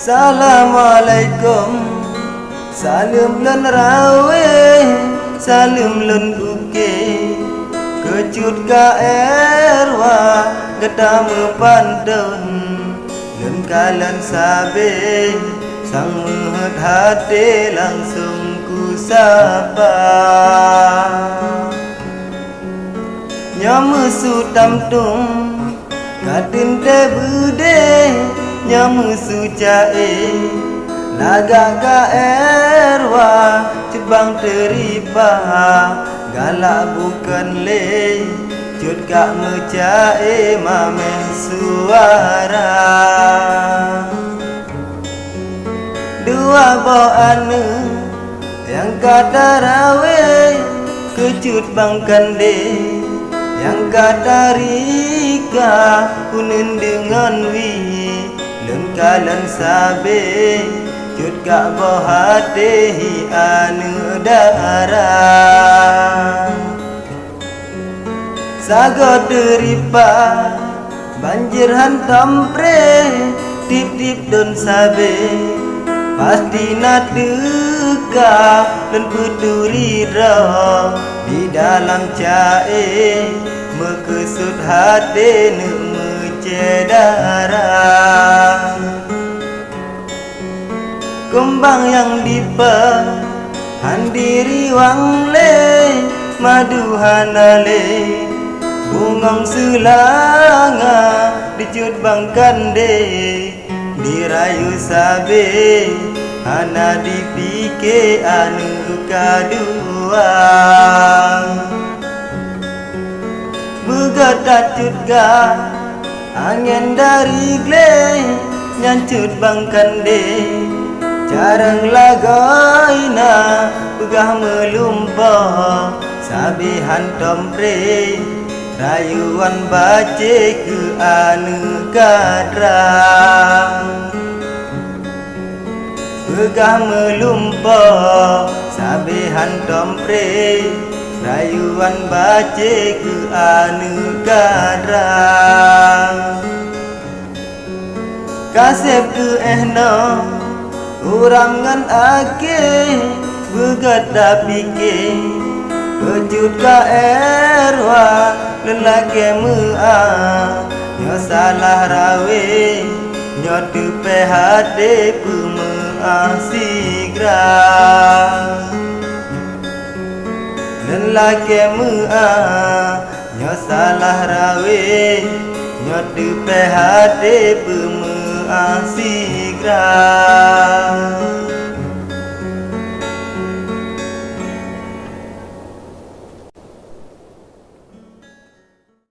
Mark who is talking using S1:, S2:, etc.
S1: Assalamualaikum. Salam lun rawe, salam lun uke. Kecut ka erwa, ketemu pantun. Lun kalan sabe, sang mehet hati langsung ku sapa. Nyamu su tamtung, kadin te bude. Nyamu su cae, laga ka erwa, cebang teripa, galak bukan le, cut ka mecae mameh suara. Dua bo anu, yang kata rawe, kecut bang kande, yang kata rika, kunin dengan wi. Lun kalan sabe, cut ka boh hati anu darah. Sago deripa, banjir hantam pre, tip-tip don sabe. Pasti na teka, lun puturi roh, di dalam cae, mekesut hati nu darah. Kembang yang dipa handiri wang le, madu hanale, bungong selanga dicut bang kande, dirayu sabe hana dipike anu kadua. Begadat cut ga angin dari gle, nyancut bang kande, jarang lagaina, begah melumpah, sabi hantom pre, rayuan bace ke anu kadrang. Begah melumpah, sabi hantom pre, rayuan bace ke anu kadrang. Kasep ke ehno, uram ngan ake, begada pike, kecut ka erwa, lelaki mua, nyo salah rawe, nyo tupe hade pemua sigra. Lelaki mua, nyo salah rawe, nyo tupe hade pemua sigra.